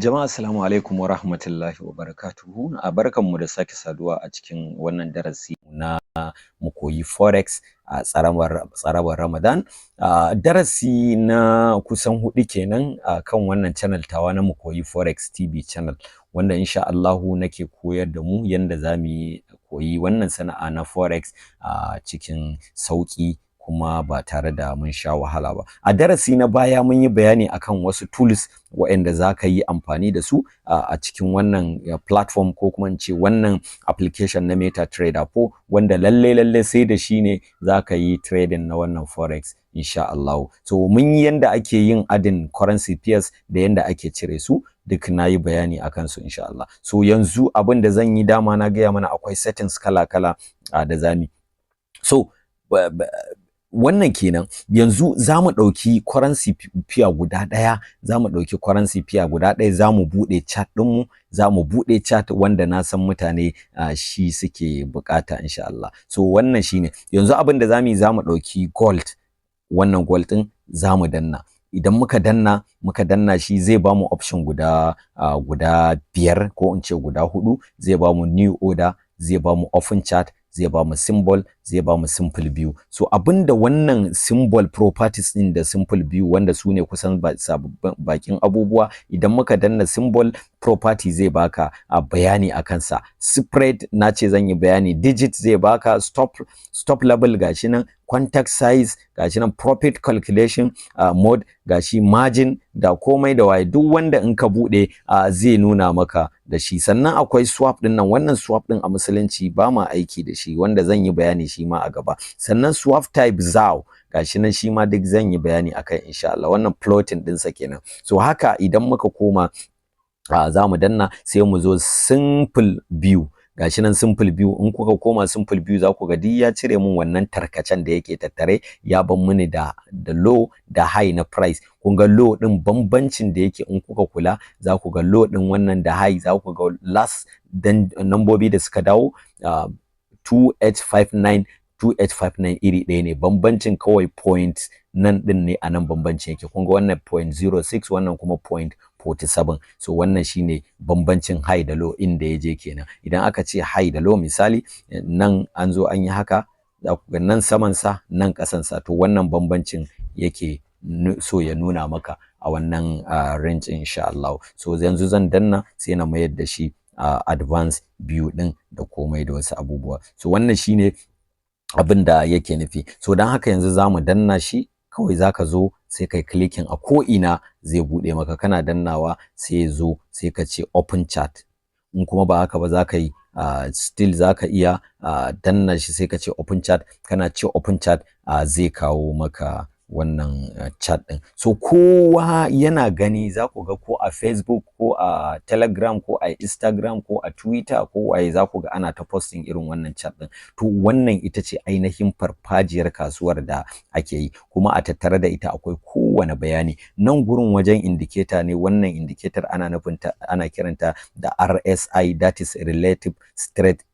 Jama'a assalamu alaikum wa rahmatullahi wa barakatuhu. Barkanmu da sake saduwa a cikin wannan darasi na mu koyi forex a tsarabar Ramadan. Darasi na kusan hudu kenan a kan wannan channel tawa na mu koyi forex TV channel, wanda insha Allahu nake koyar da mu yanda zamu koyi wannan sana'a na forex a cikin sauki kuma ba tare da mun sha wahala ba. A darasi na baya mun yi bayani akan wasu tools waɗanda za ka yi amfani da su a cikin wannan platform ko kuma in ce wannan application na MetaTrader 4, wanda lalle sai da shi ne za ka yi trading na wannan forex insha Allah. So mun yi yanda ake yin adding currency pairs da yanda ake cire su, duk na yi bayani akan su insha Allah. So yanzu abin da zan yi, dama na gaya mana akwai settings kala-kala da zami. So wannan kenan. Yanzu za mu ɗauki currency pair guda ɗaya, za mu buɗe chart ɗinmu, za mu buɗe chart wanda na san mutane shi suke bukata insha Allah. So wannan shine yanzu abin da zamu yi, za mu ɗauki gold, wannan gold ɗin za mu danna. Idan muka danna shi zai ba mu option guda biyar ko in ce guda hudu. Zai ba mu new order, zai ba mu open chart, zai ba mu symbol, zai ba mu simple view. So abinda wannan symbol properties din da simple view, wanda su ne kusan bakin abubuwa, idan muka danna symbol property zai baka bayani a kansa. Spread na ce zan yi bayani, digit zai baka, stop level gashi nan, contact size gashi nan, profit calculation mode gashi, margin da komai da waye, duk wanda in ka bude zai nuna maka da shi. Sannan akwai swap din nan, wannan swap din a musulunci ba ma aiki da shi, wanda zan yi bayani shi ma a gaba. Sannan swap type ZAW gashi nan, shi ma duk zan yi bayani akai insha Allah. Wannan floating din sa kenan. So haka idan muka koma za mu danna, sai mu zo simple view gashi nan, simple view. In kuka koma simple view za ku ga duk ya cire mun wannan tarkacen da yake tattare, ya ban mini da low da high na price. Kun ga low din bambancin da yake, in kuka kula za ku ga low din wannan da high, za ku ga last dan nambobi da suka dawo 2859 iri ɗaya ne, bambancin kawai point nan din ne, a nan bambancin yake. Kun ga wannan 0.06, wannan kuma 0.47. So wannan shine bambancin high da low inda ya je kenan. Idan aka ce high da low, misali nan an zo an yi haka, za ku ga nan saman sa, nan ƙasan sa, to wannan bambancin yake so ya nuna maka a wannan range insha Allah. So yanzu zan danna, sai na mayar da shi advanced view din da komai da wasu abubuwa. So wannan shine abin da yake nufi. So don haka yanzu za mu danna shi, kawai za ka zo sai kai clicking a ko ina zai buɗe maka, kana dannawa sai ya zo, sai ka ce open chart. In kuma ba haka ba, za ka yi still za ka iya danna shi sai ka ce open chart. Kana ce open chart zai kawo maka wannan chat din. So kowa yana gani, za ku ga ko a Facebook ko a Telegram ko a Instagram ko a Twitter ko waye, za ku ga ana ta posting irin wannan chat din. To wannan ita ce ainihin farfajiyar kasuwar da ake yi, kuma a tattare da ita akwai kowane bayani. Nan gurin wajen indicator ne, wannan indicator ana kiranta da RSI, that is relative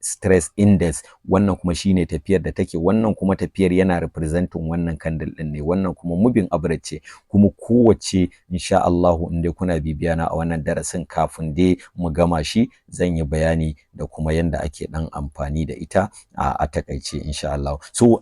stress index. Wannan kuma shine tafiyar da take, wannan kuma tafiyar yana representing wannan candle din ne, wannan kuma moving average ce. Kuma kowace insha Allah, in dai kuna bibiya na a wannan darasin, kafin dai mu gama shi zan yi bayani da kuma yanda ake dan amfani da ita a takaice insha Allah. So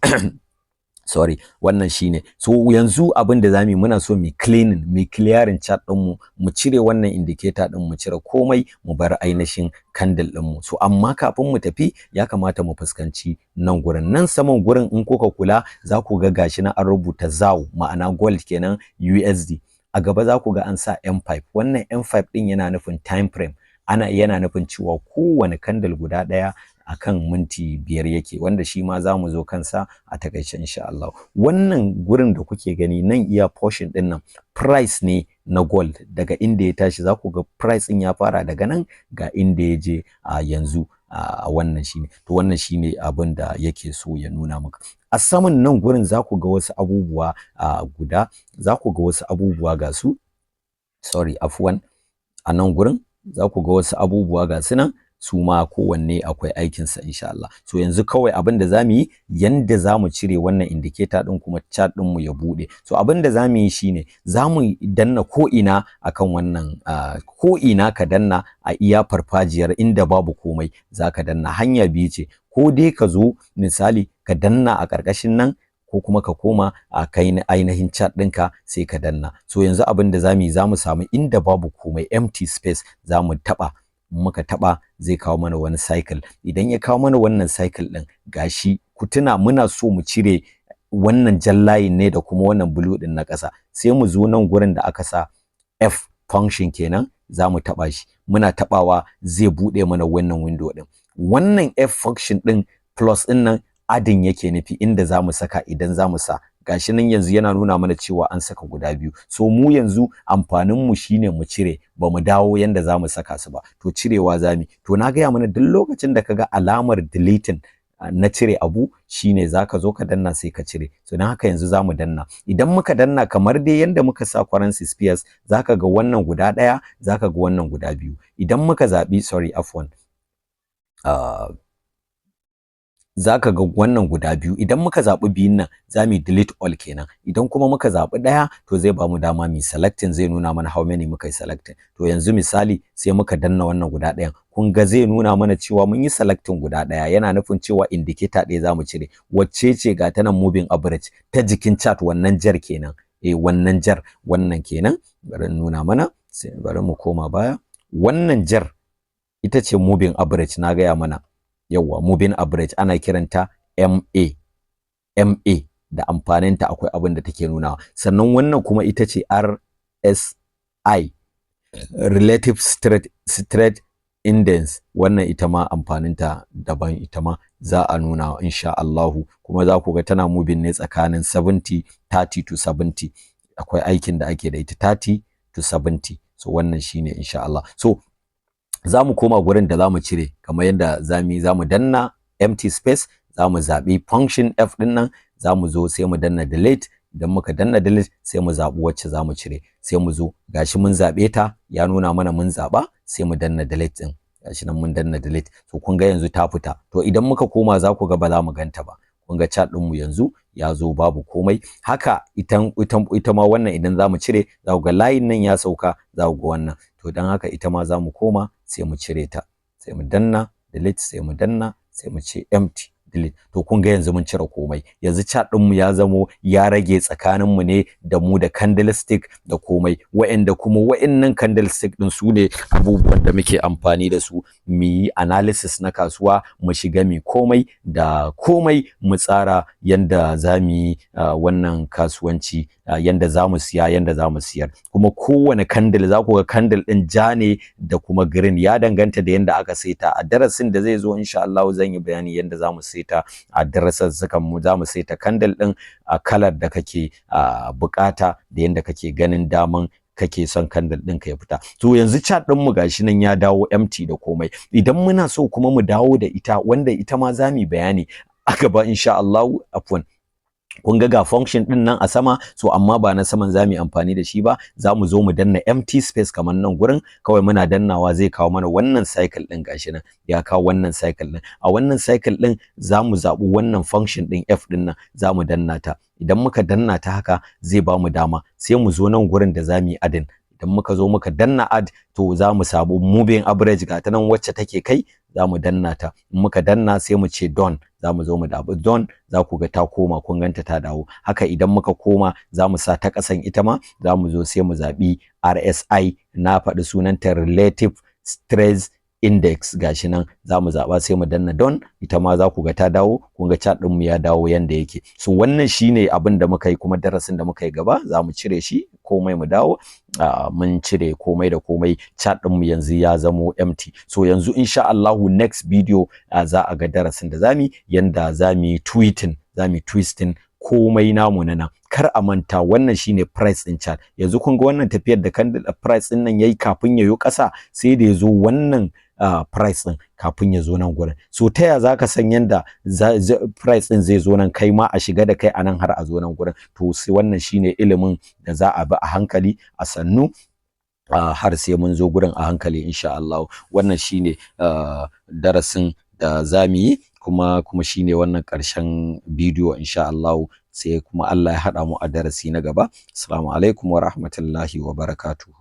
sorry, wannan shine. So yanzu abin da zamu yi, muna so mu clearing chart din mu cire wannan indicator din, mu cire komai, mu bar ainihin candle din mu. So amma kafin mu tafi, ya kamata mu fuskanci nan gurin, nan saman gurin in kuka kula za ku ga gashi na an rubuta ZAW, ma'ana gold kenan, USD. A gaba za ku ga an sa M5. Wannan M5 din yana nufin time frame, yana nufin cewa kowane candle guda ɗaya akan minti 5 yake, wanda shi ma za mu zo kansa a takaice insha Allah. Wannan gurin da kuke gani nan, iya portion din nan price ne na gold. Daga inda ya tashi za ku ga price din ya fara daga nan ga inda ya je yanzu. Wannan shine, to wannan shine abin da yake so ya nuna maka. A saman nan gurin za ku ga wasu abubuwa ga su, sorry afwan, a nan gurin za ku ga wasu abubuwa ga su nan. su ma kowanne akwai aikinsa insha Allah. So yanzu kawai abin da za mu yi, yanda za mu cire wannan indicator ɗin kuma chart ɗinmu ya buɗe. So abin da za mu yi shine za mu danna ko'ina akan wannan ko'ina ka danna a iya farfajiyar inda babu komai za ka danna. Hanya biyu ce, ko dai ka zo misali ka danna a ƙarƙashin nan, ko kuma ka koma a kai ainihin chart ɗinka sai ka danna. So yanzu abin da za mu yi, za mu samu inda babu komai empty space, za mu taɓa. Muka taɓa zai kawo mana wani cycle. Idan ya kawo mana wannan cycle ɗin, gashi ku tuna muna so mu cire wannan jan layin ne da kuma wannan blue ɗin na ƙasa. Sai mu zo nan gurin da aka sa F function kenan, za mu taɓa shi. Muna taɓawa zai buɗe mana wannan window ɗin. Wannan F function ɗin plus ɗin nan adin yake nufi, inda za mu saka idan za mu sa. Gashi nan yanzu yana nuna mana cewa an saka guda biyu. So mu yanzu amfaninmu shine mu cire, ba mu dawo yanda za mu saka su ba. To cirewa za mu yi. To na gaya mana duk lokacin da ka ga alamar deleting na cire abu, shine za ka zo ka danna sai ka cire. So don haka yanzu za mu danna. Idan muka danna kamar dai yanda muka sa currency spares, za ka ga wannan guda ɗaya, za ka ga wannan guda biyu. Idan muka zaɓi, sorry afwan, za ka ga wannan guda biyu. Idan muka zaɓi biyun nan, za mu delete all kenan. Idan kuma muka zaɓi ɗaya, to zai ba mu dama mu selecting, zai nuna mana how many muka yi selecting. To yanzu misali sai muka danna wannan guda ɗayan, kun ga zai nuna mana cewa mun yi selecting guda ɗaya, yana nufin cewa indicator ɗaya za mu cire. Wacce ce? Ga ta nan moving average ta jikin chart, wannan jar kenan. Wannan jar, wannan kenan. Bari in nuna mana, sai bari mu koma baya. Wannan jar ita ce moving average, na gaya mana. Yawwa, moving average ana kiranta MA da amfaninta, akwai abin da take nunawa. Sannan wannan kuma ita ce RSI, relative strength index. Wannan ita ma amfaninta daban, ita ma za a nuna insha Allahu. Kuma za ku ga tana moving ne tsakanin 30 to 70. Akwai aikin da ake da ita 30 to 70. So wannan shine insha Allah. So za mu koma gurin da za mu cire, kamar yadda za mu danna empty space, za mu zaɓi function F ɗin nan, za mu zo sai mu danna delete. Idan muka danna delete sai mu zaɓi wacce za mu cire. Sai mu zo, gashi mun zaɓe ta, ya nuna mana mun zaɓa, sai mu danna delete ɗin. Gashi nan mun danna delete. To kun ga yanzu ta fita. To idan muka koma za ku ga ba za mu ganta ba. Kun ga chart ɗinmu yanzu ya zo babu komai. Haka ita ma wannan idan za mu cire, za ku ga layin nan ya sauka, za ku ga wannan. To don haka ita ma za mu koma sai mu cire ta. Sai mu danna delete, sai mu danna, sai mu ce empty delete. To kun ga yanzu mun cire komai. Yanzu chart ɗinmu ya zamo ya rage tsakaninmu ne da mu da candlestick da komai. Wa'anda kuma wa'annan candlestick ɗin su ne abubuwan da muke amfani da su mu yi analysis na kasuwa, mu shiga mu komai da komai, mu tsara yanda za mu yi wannan kasuwanci, yanda za mu siya, yanda za mu siyar. Kuma kowane candle za ku ga candle ɗin ja ne da kuma green, ya danganta da yanda aka saita. A darasin da zai zo insha Allah zan yi bayani yanda za mu saita a darasin mu, za mu saita candle ɗin a kalar da kake bukata da yanda kake ganin daman kake son candle ɗinka ya fita. To yanzu chart ɗin mu gashi nan ya dawo empty da komai. Idan muna so kuma mu dawo da ita, wanda ita ma za mu yi bayani a gaba insha Allah. Afwan, kun ga function din nan a sama, so amma ba na saman za mu yi amfani da shi ba. Za mu zo mu danna empty space kamar nan gurin, kawai muna dannawa zai kawo mana wannan cycle din. Gashi nan ya kawo wannan cycle din. A wannan cycle din za mu zaɓi wannan function din F din nan, za mu danna ta. Idan muka danna ta haka zai ba mu dama, sai mu zo nan gurin da za mu yi adding. Idan muka zo muka danna add, to za mu samu moving average ga ta nan wacce take kai, za mu danna ta. In muka danna sai mu ce done, za mu zo mu dawo done, za ku ga ta koma, kun ganta ta dawo. Haka idan muka koma za mu sa ta ƙasan ita ma, za mu zo sai mu zaɓi RSI, na faɗi sunanta relative stress index. Gashi nan za mu zaɓa sai mu danna done, ita ma za ku ga ta dawo. Kun ga chart ɗinmu ya dawo yanda yake. So wannan shine abin da muka yi, kuma darasin da muka yi gaba za mu cire shi komai mu dawo. Mun cire komai da komai, chart ɗinmu yanzu ya zamo empty. So yanzu insha Allahu next video za a ga darasin da zamu, yanda zamu yi tweeting, zamu yi twisting komai namu na nan. Kar a manta wannan shine price din chart. Yanzu kun ga wannan tafiyar da candle price din nan yayi kafin ya yo ƙasa, sai da ya zo wannan price din kafin ya zo nan gurin. So ta ya zaka san yanda price din zai zo nan, kai ma a shiga da kai anan har a zo nan gurin? To sai wannan shine ilimin da za a bi a hankali, a sannu, har sai mun zo gurin a hankali insha Allah. Wannan shine darasin da zamu yi, kuma shine wannan ƙarshen bidiyo insha Allah, sai kuma Allah ya haɗa mu a darasi na gaba. Assalamu alaikum wa rahmatullahi wa barakatuh.